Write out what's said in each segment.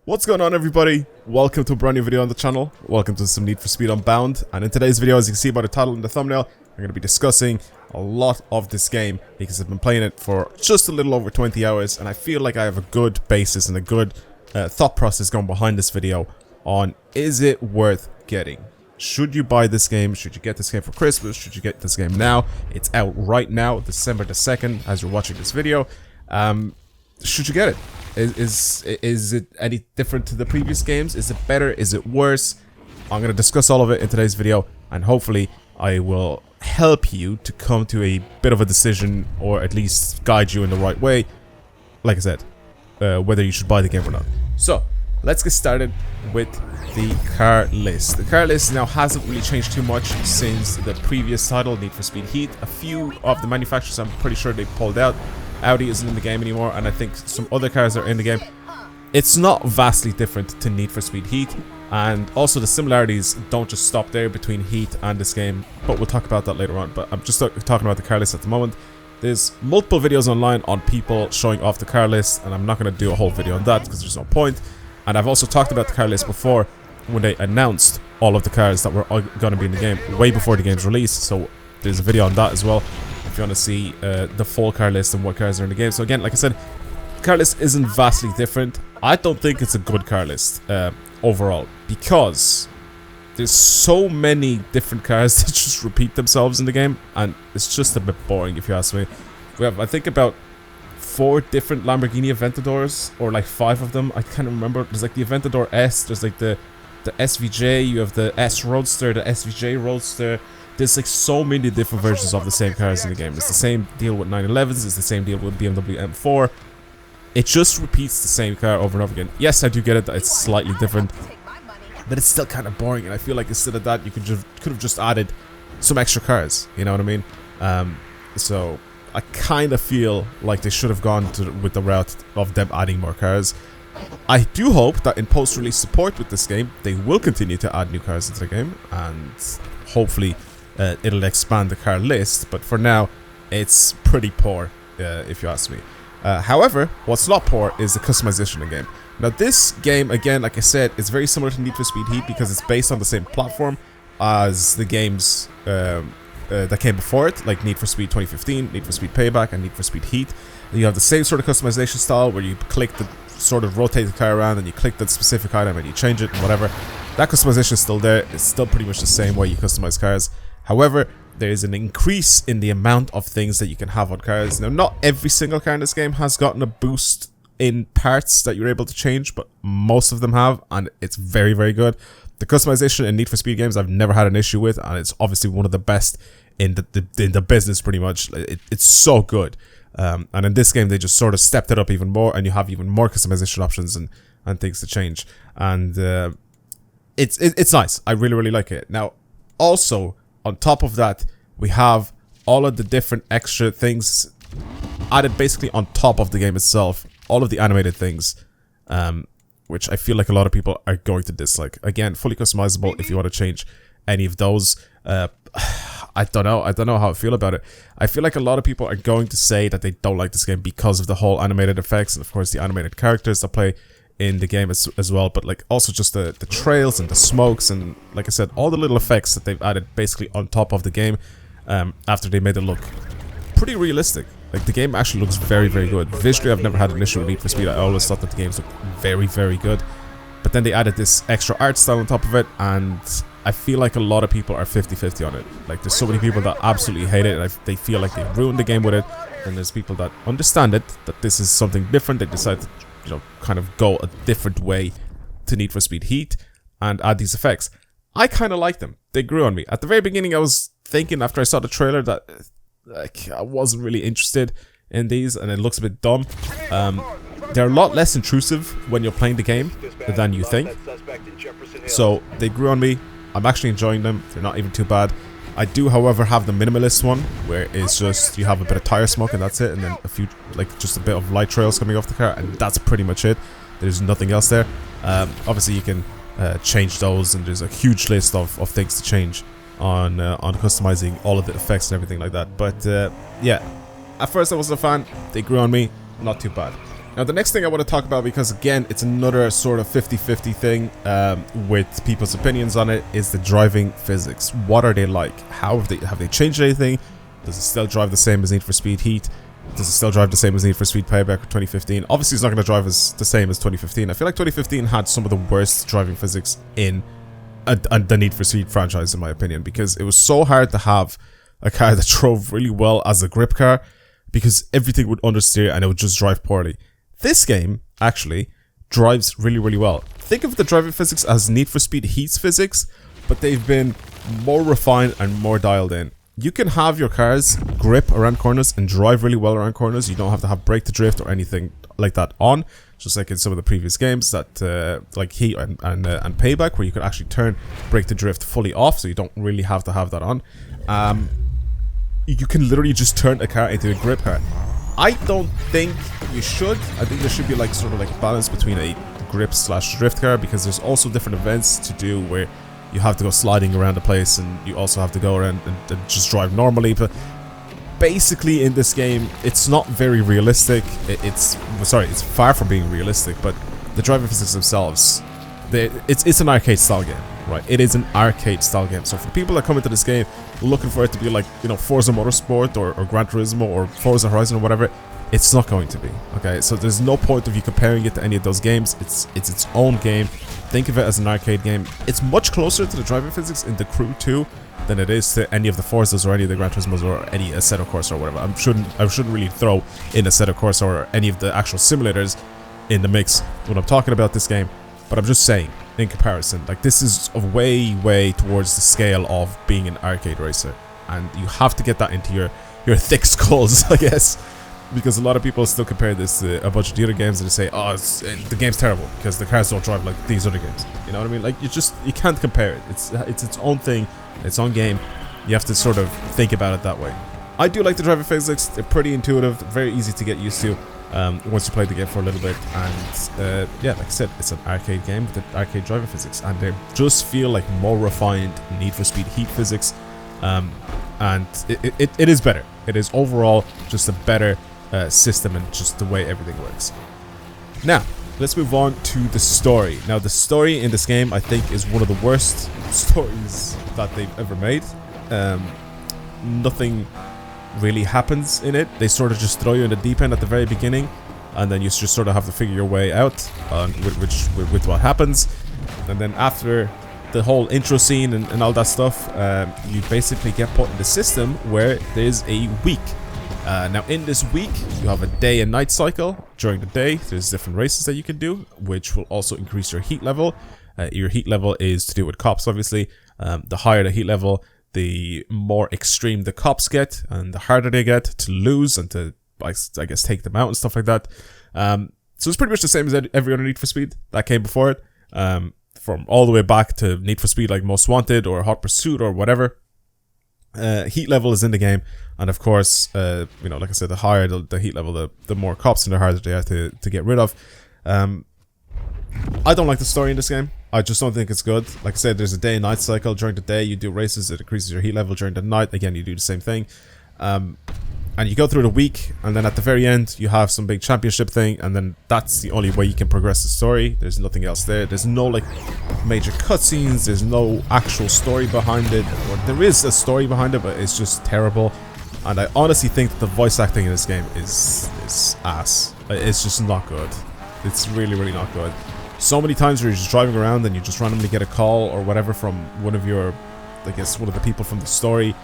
What's going on, everybody? Welcome to a brand new video on the channel. Welcome to some Need for Speed Unbound. And in today's video, as you can see by the title and the thumbnail, we're going to be discussing a lot of this game because I've been playing it for just a little over 20 hours and I feel like I have a good basis and a good thought process going behind this video on is it worth getting? Should you buy this game? Should you get this game for Christmas? Should you get this game now? It's out right now, December the 2nd, as you're watching this video. Should you get it? Is it any different to the previous games? Is it better? Is it worse? I'm going to discuss all of it in today's video, and hopefully I will help you to come to a bit of a decision, or at least guide you in the right way, like I said, whether you should buy the game or not. So, let's get started with the car list. The car list now hasn't really changed too much since the previous title, Need for Speed Heat. A few of the manufacturers, I'm pretty sure they pulled out. Audi isn't in the game anymore, and I think some other cars are in the game. It's not vastly different to Need for Speed Heat, and also the similarities don't just stop there between Heat and this game, but we'll talk about that later on. But I'm just talking about the car list at the moment. There's multiple videos online on people showing off the car list, and I'm not going to do a whole video on that because there's no point. And I've also talked about the car list before when they announced all of the cars that were going to be in the game way before the game's release, so there's a video on that as well if you want to see the full car list and what cars are in the game. So again, like I said, the car list isn't vastly different. I don't think it's a good car list overall, because there's so many different cars that just repeat themselves in the game, and it's just a bit boring if you ask me. We have, I think, about 4 different Lamborghini Aventadors, or like 5 of them. I can't remember. There's like the Aventador S, there's like the SVJ, you have the S Roadster, the SVJ Roadster. There's like so many different versions of the same cars in the game. It's the same deal with 911s, it's the same deal with BMW M4. It just repeats the same car over and over again. Yes, I do get it that it's slightly different, but it's still kind of boring, and I feel like instead of that, you could have just added some extra cars, you know what I mean? So I kind of feel like they should have gone with the route of them adding more cars. I do hope that in post-release support with this game, they will continue to add new cars into the game, and hopefully it'll expand the car list, but for now, it's pretty poor, if you ask me. However, what's not poor is the customization in the game. Now, this game, again, like I said, is very similar to Need for Speed Heat because it's based on the same platform as the games that came before it, like Need for Speed 2015, Need for Speed Payback, and Need for Speed Heat. You have the same sort of customization style where you click the sort of rotate the car around and you click that specific item and you change it and whatever. That customization is still there. It's still pretty much the same way you customize cars. However, there is an increase in the amount of things that you can have on cars. Now, not every single car in this game has gotten a boost in parts that you're able to change, but most of them have, and it's very, very good. The customization in Need for Speed games I've never had an issue with, and it's obviously one of the best in the business pretty much. It's so good. And in this game, they just sort of stepped it up even more, and you have even more customization options and things to change. And it's nice. I really, really like it. Now, also, on top of that, we have all of the different extra things added basically on top of the game itself. All of the animated things, which I feel like a lot of people are going to dislike. Again, fully customizable if you want to change any of those. I don't know how I feel about it. I feel like a lot of people are going to say that they don't like this game because of the whole animated effects and of course the animated characters that play in the game as well, but like also just the trails and the smokes and, like I said, all the little effects that they've added basically on top of the game after they made it look pretty realistic. Like, the game actually looks very, very good. Visually, I've never had an issue with Need for Speed. I always thought that the games looked very, very good, but then they added this extra art style on top of it, and I feel like a lot of people are 50-50 on it. Like, there's so many people that absolutely hate it, and they feel like they ruined the game with it, and there's people that understand it, that this is something different. They decide to, you know, kind of go a different way to Need for Speed Heat and add these effects. I kind of like them. They grew on me. At the very beginning, I was thinking after I saw the trailer that like I wasn't really interested in these, and it looks a bit dumb. They're a lot less intrusive when you're playing the game than you think. So they grew on me. I'm actually enjoying them. They're not even too bad. I do, however, have the minimalist one, where it's just you have a bit of tire smoke and that's it, and then a few, like, just a bit of light trails coming off the car, and that's pretty much it. There's nothing else there. Obviously, you can change those, and there's a huge list of things to change on customizing all of the effects and everything like that. But yeah, at first I wasn't a fan. They grew on me. Not too bad. Now, the next thing I want to talk about, because again, it's another sort of 50-50 thing with people's opinions on it, is the driving physics. What are they like? How have they changed anything? Does it still drive the same as Need for Speed Heat? Does it still drive the same as Need for Speed Payback or 2015? Obviously, it's not going to drive the same as 2015. I feel like 2015 had some of the worst driving physics in the Need for Speed franchise, in my opinion, because it was so hard to have a car that drove really well as a grip car, because everything would understeer and it would just drive poorly. This game, actually, drives really, really well. Think of the driving physics as Need for Speed Heat's physics, but they've been more refined and more dialed in. You can have your cars grip around corners and drive really well around corners. You don't have to have brake to drift or anything like that on, just like in some of the previous games that like Heat and Payback, where you could actually turn brake to drift fully off, so you don't really have to have that on. You can literally just turn a car into a grip car. I don't think you should. I think there should be like sort of like a balance between a grip / drift car, because there's also different events to do where you have to go sliding around the place, and you also have to go around and just drive normally. But basically in this game, it's not very realistic. It's far from being realistic, but the driving physics themselves, it's an arcade style game, right? It is an arcade style game. So for people that come into this game looking for it to be like, you know, Forza Motorsport or Gran Turismo or Forza Horizon or whatever, it's not going to be. Okay, so there's no point of you comparing it to any of those games. It's its own game. Think of it as an arcade game. It's much closer to the driving physics in The Crew 2 than it is to any of the Forzas or any of the Gran Turismos or any Assetto Corsa or whatever. I shouldn't really throw in Assetto Corsa or any of the actual simulators in the mix when I'm talking about this game, but I'm just saying, in comparison, like, this is way towards the scale of being an arcade racer, and you have to get that into your thick skulls, I guess, because a lot of people still compare this to a bunch of the other games and they say, oh, the game's terrible because the cars don't drive like these other games. You know what I mean? Like, you can't compare it. It's its own thing, its own game. You have to sort of think about it that way. I do like the driving physics. They're pretty intuitive, very easy to get used to once you play the game for a little bit. And yeah, like I said, it's an arcade game with the arcade driving physics, and they just feel like more refined Need for Speed Heat physics. And it is better. It is overall just a better system and just the way everything works. Now, let's move on to the story. Now, the story in this game, I think, is one of the worst stories that they've ever made. Nothing really happens in it. They sort of just throw you in the deep end at the very beginning, and then you just sort of have to figure your way out with what happens. And then after the whole intro scene and all that stuff, you basically get put in the system where there's a week. Now, in this week, you have a day and night cycle. During the day, there's different races that you can do, which will also increase your heat level. Your heat level is to do with cops, obviously. The higher the heat level, the more extreme the cops get, and the harder they get to lose and to, I guess, take them out and stuff like that. So it's pretty much the same as every other Need for Speed that came before it. From all the way back to Need for Speed like Most Wanted or Hot Pursuit or whatever. Heat level is in the game, and of course, you know, like I said, the higher the heat level, the more cops and the harder they are to get rid of. I don't like the story in this game. I just don't think it's good. Like I said, there's a day and night cycle. During the day, you do races, it increases your heat level. During the night, again, you do the same thing. And you go through the week, and then at the very end, you have some big championship thing, and then that's the only way you can progress the story. There's nothing else there. There's no, like, major cutscenes. There's no actual story behind it. Or there is a story behind it, but it's just terrible. And I honestly think that the voice acting in this game is ass. It's just not good. It's really not good. So many times where you're just driving around and you just randomly get a call or whatever from one of your, I guess, one of the people from the story,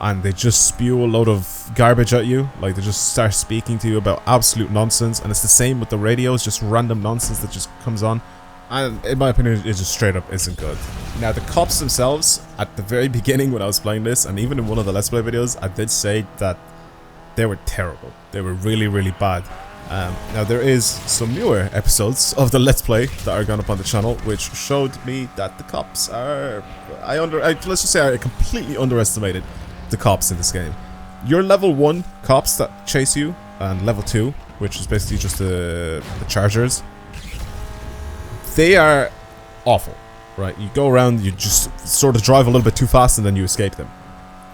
and they just spew a load of garbage at you. Like, they just start speaking to you about absolute nonsense, and it's the same with the radio. It's just random nonsense that just comes on, and in my opinion, it just straight up isn't good. Now, the cops themselves, at the very beginning when I was playing this, and even in one of the Let's Play videos, I did say that they were terrible. They were really bad. Now, there is some newer episodes of the Let's Play that are gone up on the channel, which showed me that the cops are... let's just say I completely underestimated the cops in this game. Your level 1 cops that chase you, and level 2, which is basically just the chargers, they are awful, right? You go around, you just sort of drive a little bit too fast, and then you escape them.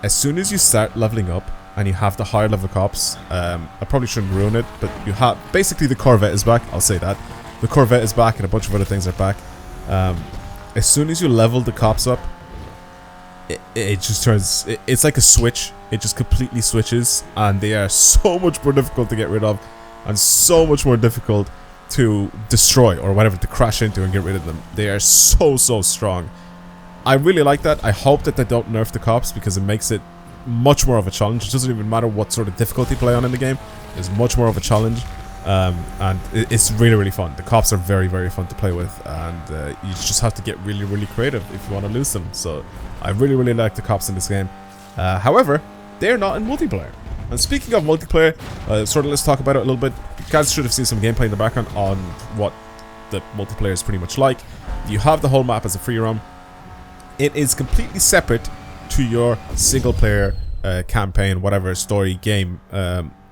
As soon as you start leveling up and you have the higher level cops. I probably shouldn't ruin it, but you have basically the Corvette is back. I'll say that the Corvette is back, and a bunch of other things are back. As soon as you level the cops up, it just turns. It's like a switch. It just completely switches, and they are so much more difficult to get rid of, and so much more difficult to destroy or whatever, to crash into and get rid of them. They are so strong. I really like that. I hope that they don't nerf the cops, because it makes it much more of a challenge. It doesn't even matter what sort of difficulty you play on in the game. It's much more of a challenge, and it's really fun. The cops are very fun to play with, and you just have to get really creative if you want to lose them. So I really like the cops in this game. However, they're not in multiplayer. And speaking of multiplayer, let's talk about it a little bit. You guys should have seen some gameplay in the background on what the multiplayer is pretty much like. You have the whole map as a free roam. It is completely separate to your single player campaign, whatever story game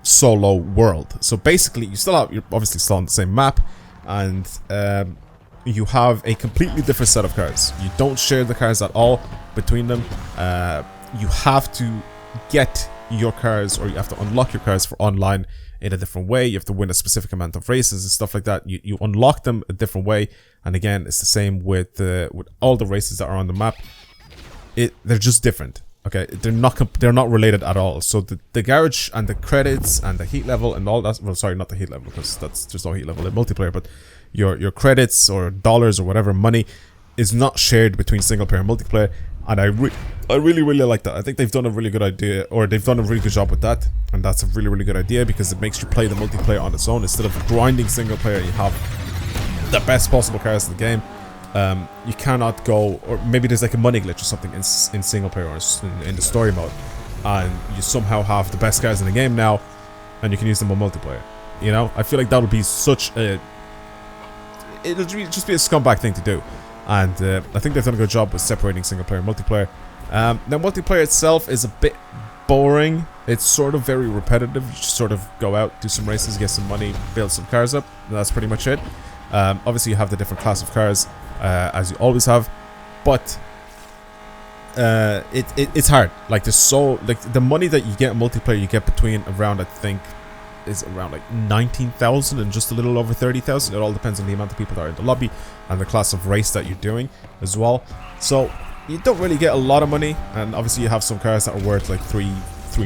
solo world. So basically, you're obviously still on the same map, and you have a completely different set of cars. You don't share the cars at all between them. You have to get your cars, or you have to unlock your cars for online in a different way. You have to win a specific amount of races and stuff like that. You unlock them a different way, and again, it's the same with all the races that are on the map. They're just different. Okay, they're not related at all. So the garage and the credits and the heat level and all that. Well, sorry, not the heat level, because there's no heat level in multiplayer. But your credits or dollars or whatever money is not shared between single player and multiplayer. And I really like that. I think they've done a really good idea, or they've done a really good job with that. And that's a really good idea, because it makes you play the multiplayer on its own instead of grinding single player. You have the best possible cars in the game. You cannot go, or maybe there's like a money glitch or something in single player or in the story mode, and you somehow have the best cars in the game now, and you can use them on multiplayer. You know, I feel like that'll be it'll just be a scumbag thing to do. And I think they've done a good job with separating single player and multiplayer. Now, multiplayer itself is a bit boring. It's sort of very repetitive. You just sort of go out, do some races, get some money, build some cars up, and that's pretty much it. Obviously, you have the different class of cars, as you always have, but it's hard. Like, the money that you get in multiplayer, you get between around, I think, is around like 19,000 and just a little over 30,000. It all depends on the amount of people that are in the lobby and the class of race that you're doing as well. So you don't really get a lot of money, and obviously you have some cars that are worth like 3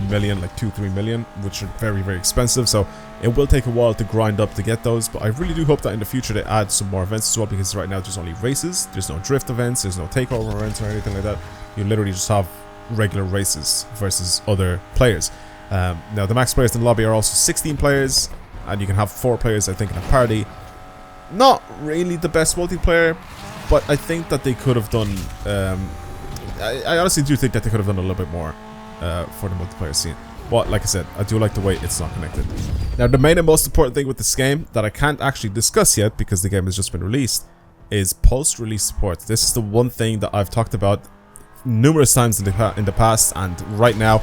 million, like 2-3 million, which are very expensive. So it will take a while to grind up to get those, but I really do hope that in the future they add some more events as well, because right now there's only races. There's no drift events, there's no takeover events or anything like that. You literally just have regular races versus other players. Now, the max players in the lobby are also 16 players, and you can have 4 players, I think, in a party. Not really the best multiplayer, but I think that they could have done... I honestly do think that they could have done a little bit more for the multiplayer scene. But, like I said, I do like the way it's not connected. Now, the main and most important thing with this game that I can't actually discuss yet, because the game has just been released, is post-release support. This is the one thing that I've talked about numerous times in the past, and right now,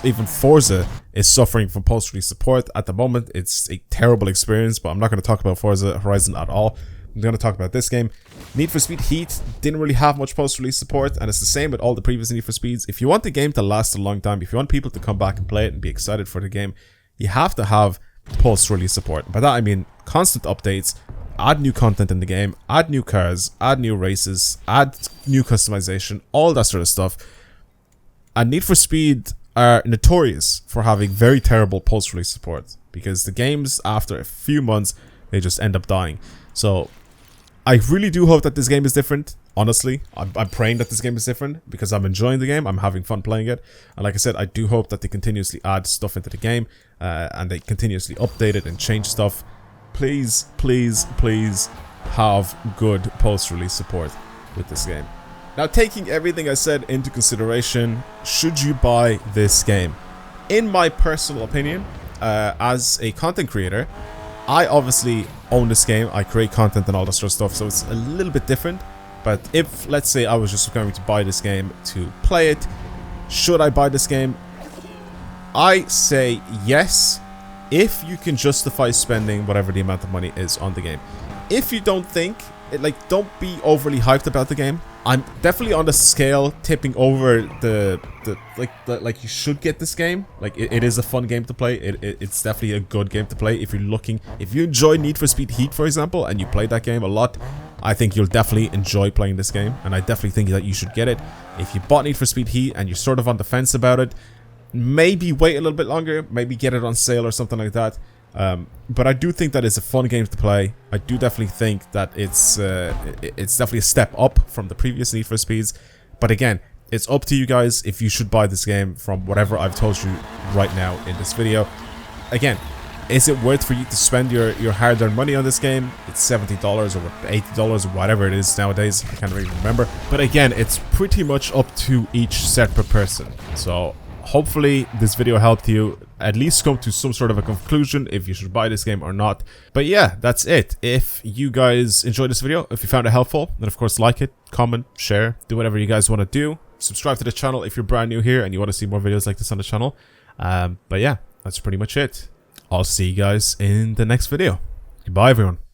even Forza is suffering from post-release support. At the moment, it's a terrible experience, but I'm not going to talk about Forza Horizon at all. I'm going to talk about this game. Need for Speed Heat didn't really have much post-release support, and it's the same with all the previous Need for Speeds. If you want the game to last a long time, if you want people to come back and play it and be excited for the game, you have to have post-release support. By that I mean constant updates, add new content in the game, add new cars, add new races, add new customization, all that sort of stuff. And Need for Speed are notorious for having very terrible post-release support, because the games, after a few months, they just end up dying. So I really do hope that this game is different. Honestly, I'm praying that this game is different, because I'm enjoying the game, I'm having fun playing it, and like I said, I do hope that they continuously add stuff into the game, and they continuously update it and change stuff. Please have good post-release support with this game. Now, taking everything I said into consideration, should you buy this game? In my personal opinion, as a content creator, I obviously own this game, I create content and all that sort of stuff, so it's a little bit different. But if, let's say, I was just going to buy this game to play it, should I buy this game? I say yes, if you can justify spending whatever the amount of money is on the game. If you don't think, don't be overly hyped about the game. I'm definitely on the scale tipping over like you should get this game. Like it is a fun game to play. It's definitely a good game to play if you enjoy Need for Speed Heat, for example, and you played that game a lot. I think you'll definitely enjoy playing this game, and I definitely think that you should get it. If you bought Need for Speed Heat and you're sort of on the fence about it, maybe wait a little bit longer, maybe get it on sale or something like that. But I do think that it's a fun game to play. I do definitely think that it's definitely a step up from the previous Need for Speeds. But again, it's up to you guys if you should buy this game from whatever I've told you right now in this video. Again, is it worth for you to spend your hard-earned money on this game? It's $70 or $80 or whatever it is nowadays. I can't really remember. But again, it's pretty much up to each separate person. So hopefully this video helped you at least come to some sort of a conclusion if you should buy this game or not. But yeah, that's it. If you guys enjoyed this video, if you found it helpful, then of course like it, comment, share, do whatever you guys want to do. Subscribe to the channel if you're brand new here and you want to see more videos like this on the channel. But yeah, that's pretty much it. I'll see you guys in the next video. Goodbye, everyone.